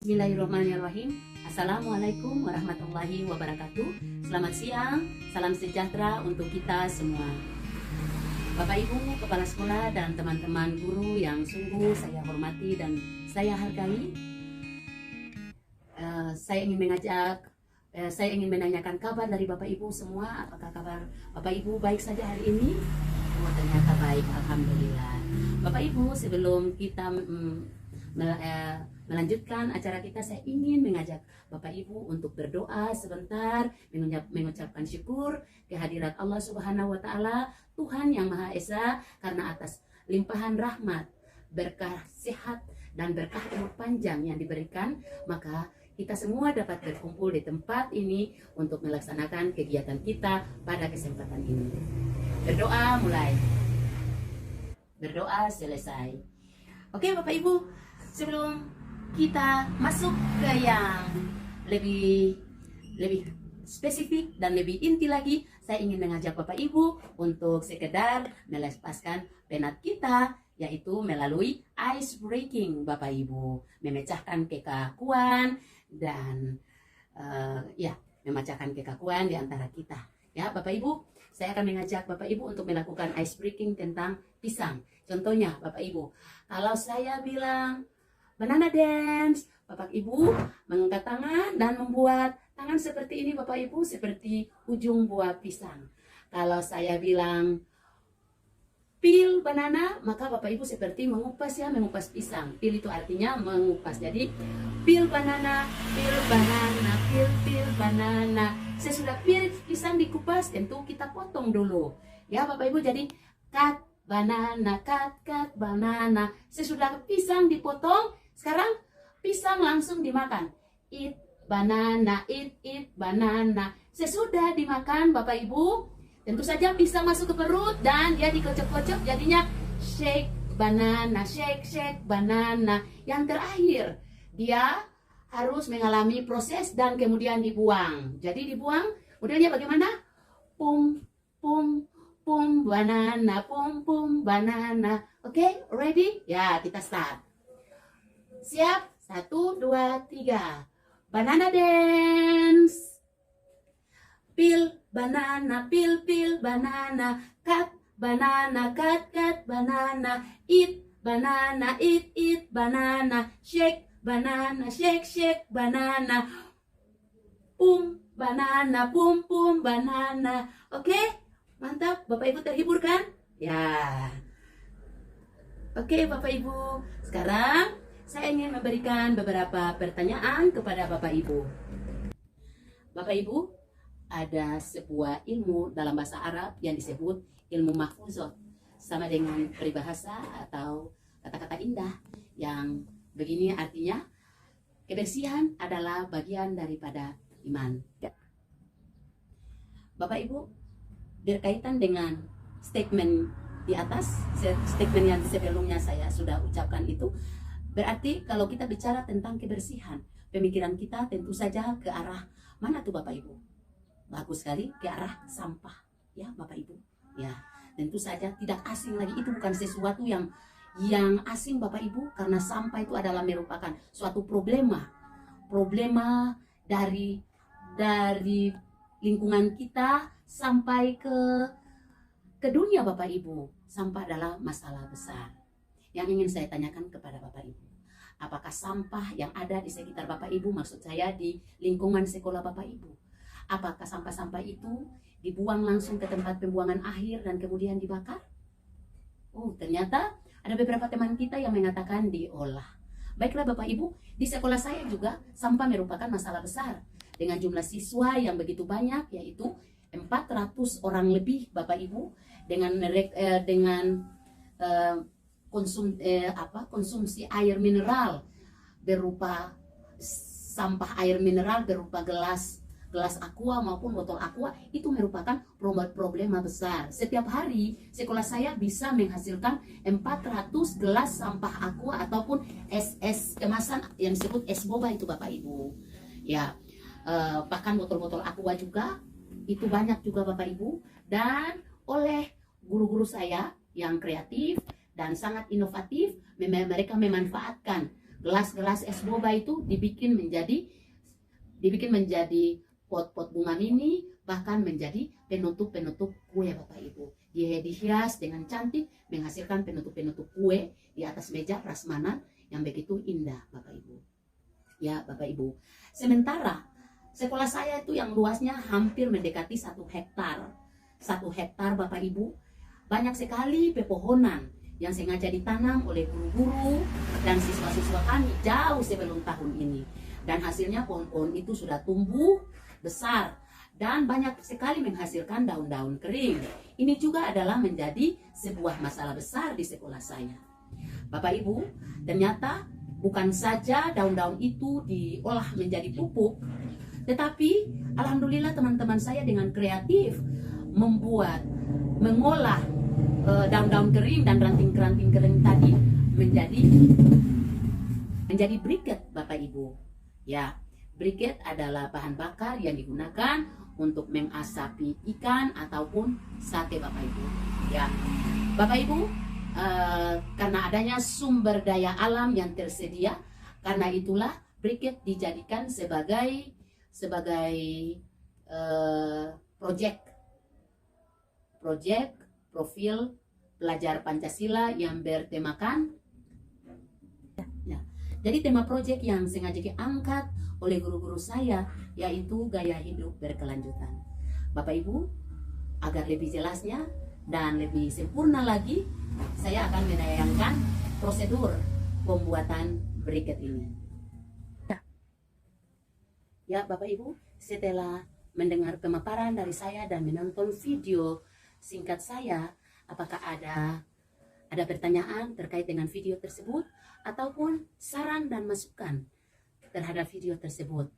Bismillahirrahmanirrahim. Assalamualaikum warahmatullahi wabarakatuh. Selamat siang, salam sejahtera untuk kita semua. Bapak Ibu, Kepala Sekolah dan teman-teman guru yang sungguh saya hormati dan saya hargai. Saya ingin menanyakan kabar dari Bapak Ibu semua. Apakah kabar Bapak Ibu baik saja hari ini? Oh, ternyata baik, alhamdulillah. Bapak Ibu, sebelum kita melanjutkan acara kita, saya ingin mengajak Bapak Ibu untuk berdoa sebentar, mengucapkan syukur kehadirat Allah Subhanahu wa Ta'ala, Tuhan yang Maha Esa, karena atas limpahan rahmat, berkah sehat dan berkah umur panjang yang diberikan, maka kita semua dapat berkumpul di tempat ini untuk melaksanakan kegiatan kita pada kesempatan ini. Berdoa mulai, berdoa selesai. Oke Bapak Ibu, sebelum kita masuk ke yang lebih spesifik dan lebih inti lagi, saya ingin mengajak Bapak Ibu untuk sekedar melepaskan penat kita, yaitu melalui ice breaking Bapak Ibu, memecahkan kekakuan dan memecahkan kekakuan di antara kita. Ya Bapak Ibu, saya akan mengajak Bapak Ibu untuk melakukan ice breaking tentang pisang. Contohnya Bapak Ibu, kalau saya bilang banana dance, Bapak Ibu mengangkat tangan dan membuat tangan seperti ini Bapak Ibu, seperti ujung buah pisang. Kalau saya bilang peel banana, maka Bapak Ibu seperti mengupas pisang. Peel itu artinya mengupas. Jadi peel banana, peel banana, peel banana. Sesudah peel pisang dikupas, tentu kita potong dulu. Ya Bapak Ibu, jadi cut banana, cut banana. Sesudah pisang dipotong, sekarang pisang langsung dimakan. Eat banana, eat banana. Sesudah dimakan Bapak Ibu, tentu saja pisang masuk ke perut dan dia dikocok-kocok, jadinya shake banana, shake banana. Yang terakhir, dia harus mengalami proses dan kemudian dibuang. Jadi dibuang, modelnya bagaimana? Pum banana, pum banana. Oke, ready? Ya, kita start. Siap? 1, 2, 3. Banana dance. Peel banana, peel banana. Cut banana, cut banana. Eat banana, eat banana. Shake banana, shake banana. Pum banana, pum banana. Oke? Mantap, Bapak Ibu terhibur kan? Ya. Oke Bapak Ibu, sekarang saya ingin memberikan beberapa pertanyaan kepada Bapak Ibu. Bapak Ibu, ada sebuah ilmu dalam bahasa Arab yang disebut ilmu mahfuzat, sama dengan peribahasa atau kata-kata indah yang begini artinya, kebersihan adalah bagian daripada iman. Bapak Ibu, berkaitan dengan statement di atas, statement yang sebelumnya saya sudah ucapkan itu, berarti kalau kita bicara tentang kebersihan, pemikiran kita tentu saja ke arah mana tuh Bapak Ibu? Bagus sekali, ke arah sampah, ya Bapak Ibu. Ya, tentu saja tidak asing lagi, itu bukan sesuatu yang asing Bapak Ibu, karena sampah itu adalah merupakan suatu problema dari lingkungan kita sampai ke dunia Bapak Ibu. Sampah adalah masalah besar. Yang ingin saya tanyakan kepada Bapak Ibu, apakah sampah yang ada di sekitar Bapak Ibu, maksud saya di lingkungan sekolah Bapak Ibu, apakah sampah-sampah itu dibuang langsung ke tempat pembuangan akhir dan kemudian dibakar? Oh, ternyata ada beberapa teman kita yang mengatakan diolah. Baiklah Bapak Ibu, di sekolah saya juga sampah merupakan masalah besar. Dengan jumlah siswa yang begitu banyak, yaitu 400 orang lebih Bapak Ibu, dengan konsumsi air mineral berupa sampah air mineral berupa gelas aqua maupun botol aqua, itu merupakan problema besar. Setiap hari sekolah saya bisa menghasilkan 400 gelas sampah aqua ataupun es kemasan yang disebut es boba itu Bapak Ibu. Ya, bahkan botol-botol aqua juga itu banyak juga Bapak Ibu, dan oleh guru-guru saya yang kreatif dan sangat inovatif, mereka memanfaatkan gelas-gelas es boba itu dibikin menjadi pot-pot bunga mini, bahkan menjadi penutup-penutup kue Bapak Ibu. Dia dihias dengan cantik, menghasilkan penutup-penutup kue di atas meja prasmanan yang begitu indah Bapak Ibu. Ya Bapak Ibu. Sementara sekolah saya itu yang luasnya hampir mendekati 1 hektar. 1 hektar Bapak Ibu. Banyak sekali pepohonan yang sengaja ditanam oleh guru-guru dan siswa-siswa kami jauh sebelum tahun ini. Dan hasilnya pohon-pohon itu sudah tumbuh besar dan banyak sekali menghasilkan daun-daun kering. Ini juga adalah menjadi sebuah masalah besar di sekolah saya. Bapak Ibu, ternyata bukan saja daun-daun itu diolah menjadi pupuk, tetapi alhamdulillah teman-teman saya dengan kreatif mengolah daun-daun kering dan ranting-ranting kering tadi menjadi briket Bapak Ibu. Ya, briket adalah bahan bakar yang digunakan untuk mengasapi ikan ataupun sate Bapak Ibu. Ya, Bapak Ibu, karena adanya sumber daya alam yang tersedia, karena itulah briket dijadikan sebagai proyek profil pelajar Pancasila yang bertemakan ya. Jadi tema proyek yang sengaja diangkat oleh guru-guru saya yaitu gaya hidup berkelanjutan. Bapak Ibu, agar lebih jelasnya dan lebih sempurna lagi, saya akan menayangkan prosedur pembuatan briket ini. Ya Bapak Ibu, setelah mendengar pemaparan dari saya dan menonton video singkat saya, apakah ada pertanyaan terkait dengan video tersebut ataupun saran dan masukan terhadap video tersebut?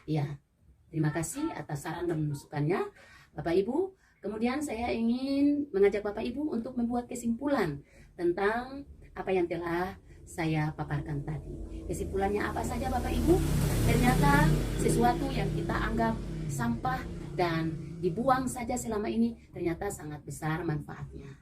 Ya, terima kasih atas saran dan masukannya Bapak Ibu. Kemudian saya ingin mengajak Bapak Ibu untuk membuat kesimpulan tentang apa yang telah saya paparkan tadi. Kesimpulannya apa saja Bapak Ibu? Ternyata sesuatu yang kita anggap sampah dan dibuang saja selama ini ternyata sangat besar manfaatnya.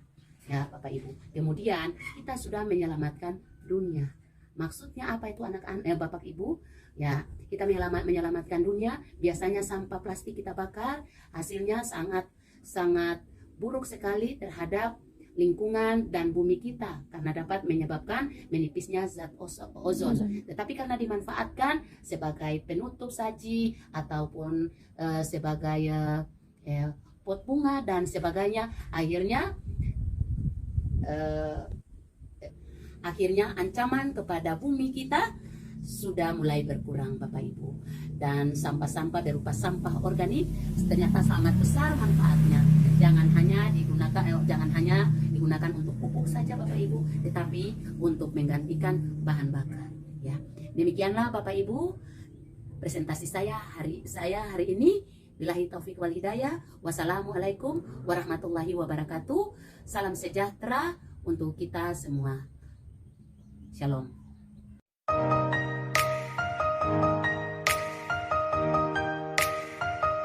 Ya Bapak Ibu. Kemudian kita sudah menyelamatkan dunia. Maksudnya apa itu anak-anak Bapak Ibu? Ya, kita menyelamatkan dunia. Biasanya sampah plastik kita bakar, hasilnya sangat buruk sekali terhadap lingkungan dan bumi kita karena dapat menyebabkan menipisnya zat ozon. Tetapi karena dimanfaatkan sebagai penutup saji ataupun sebagai pot bunga dan sebagainya, akhirnya ancaman kepada bumi kita sudah mulai berkurang Bapak Ibu. Dan sampah-sampah berupa sampah organik ternyata sangat besar manfaatnya. Jangan hanya digunakan untuk pupuk saja Bapak Ibu, tetapi untuk menggantikan bahan bakar. Ya, demikianlah Bapak Ibu presentasi saya hari ini. Billahi taufik wal hidayah. Wassalamualaikum warahmatullahi wabarakatuh. Salam sejahtera untuk kita semua. Shalom.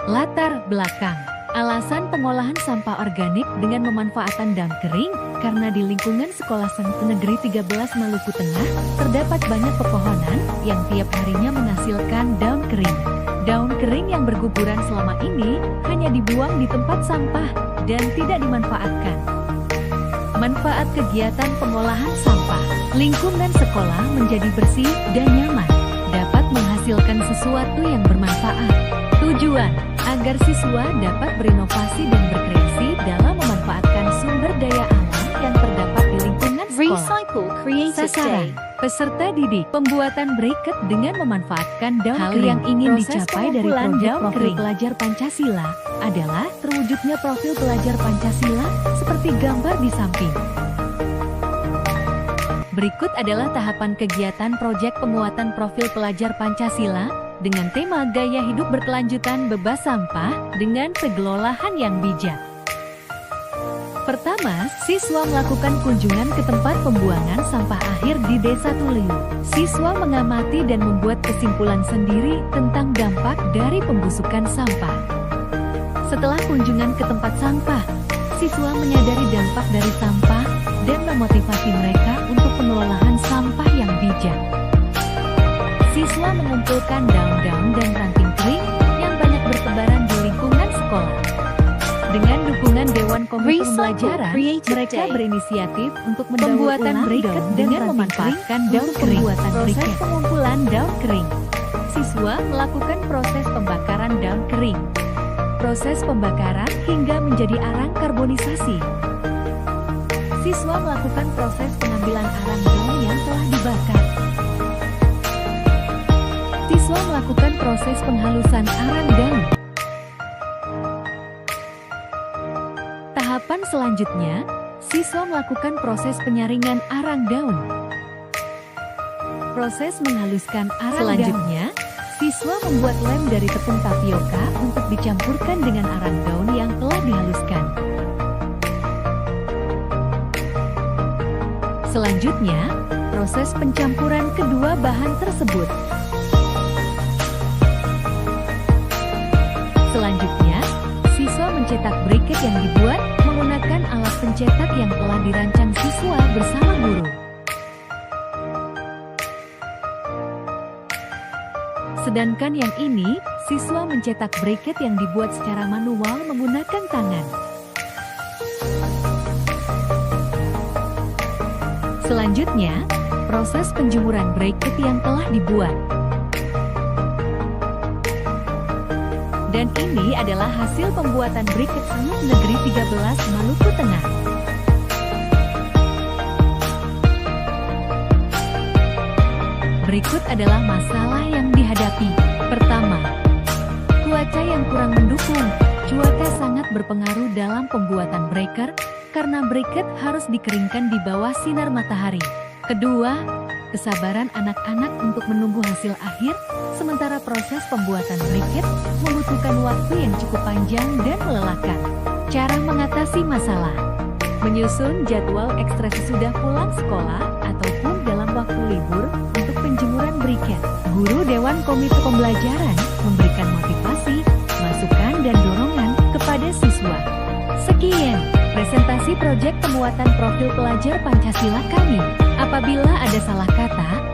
Latar belakang. Alasan pengolahan sampah organik dengan memanfaatkan daun kering, karena di lingkungan Sekolah Sangtu Negeri 13 Maluku Tengah, terdapat banyak pepohonan yang tiap harinya menghasilkan daun kering. Daun kering yang berguguran selama ini hanya dibuang di tempat sampah dan tidak dimanfaatkan. Manfaat kegiatan pengolahan sampah. Lingkungan sekolah menjadi bersih dan nyaman, dapat menghasilkan sesuatu yang bermanfaat. Tujuan, agar siswa dapat berinovasi dan berkreasi dalam memanfaatkan sumber daya alam yang terdapat di lingkungan sekolah. Recycle Creative Sasaran, Day. peserta didik, pembuatan briket dengan memanfaatkan daun kering. Yang ingin Proses dicapai dari pengumpulan proyek daun profil kering pelajar Pancasila adalah terwujudnya profil pelajar Pancasila seperti gambar di samping. Berikut adalah tahapan kegiatan proyek penguatan profil pelajar Pancasila dengan tema gaya hidup berkelanjutan bebas sampah dengan pengelolaan yang bijak. Pertama, siswa melakukan kunjungan ke tempat pembuangan sampah akhir di Desa Tuliu. Siswa mengamati dan membuat kesimpulan sendiri tentang dampak dari pembusukan sampah. Setelah kunjungan ke tempat sampah, siswa menyadari dampak dari sampah dan memotivasi mereka untuk pengelolaan sampah yang bijak. Siswa mengumpulkan daun-daun dan ranting kering yang banyak bertebaran di lingkungan sekolah. Dengan dukungan Dewan Komite Pembelajaran, mereka berinisiatif untuk mendaur ulang briket dengan memanfaatkan daun kering. Proses pengumpulan daun kering. Siswa melakukan proses pembakaran daun kering. Proses pembakaran hingga menjadi arang karbonisasi. Siswa melakukan proses pengambilan arang daun yang telah dibakar. Siswa melakukan proses penghalusan arang daun. Tahapan selanjutnya, siswa melakukan proses penyaringan arang daun. Proses menghaluskan arang selanjutnya, siswa membuat lem dari tepung tapioka untuk dicampurkan dengan arang daun yang telah dihaluskan. Selanjutnya, proses pencampuran kedua bahan tersebut. Selanjutnya, siswa mencetak briket yang dibuat menggunakan alat pencetak yang telah dirancang siswa bersama guru. Sedangkan yang ini, siswa mencetak briket yang dibuat secara manual menggunakan tangan. Selanjutnya, proses penjemuran briket yang telah dibuat. Dan ini adalah hasil pembuatan briket Sanut Negeri 13 Maluku Tengah. Berikut adalah masalah yang dihadapi. Pertama, cuaca yang kurang mendukung. Cuaca sangat berpengaruh dalam pembuatan breaker, karena briket harus dikeringkan di bawah sinar matahari. Kedua, kesabaran anak-anak untuk menunggu hasil akhir, sementara proses pembuatan briket membutuhkan waktu yang cukup panjang dan melelahkan. Cara mengatasi masalah: menyusun jadwal ekstra sesudah pulang sekolah ataupun dalam waktu libur untuk penjemuran briket. Guru Dewan Komite Pembelajaran memberikan motivasi, masukan dan dorongan kepada siswa. Sekian presentasi proyek penguatan profil pelajar Pancasila kami. Apabila ada salah kata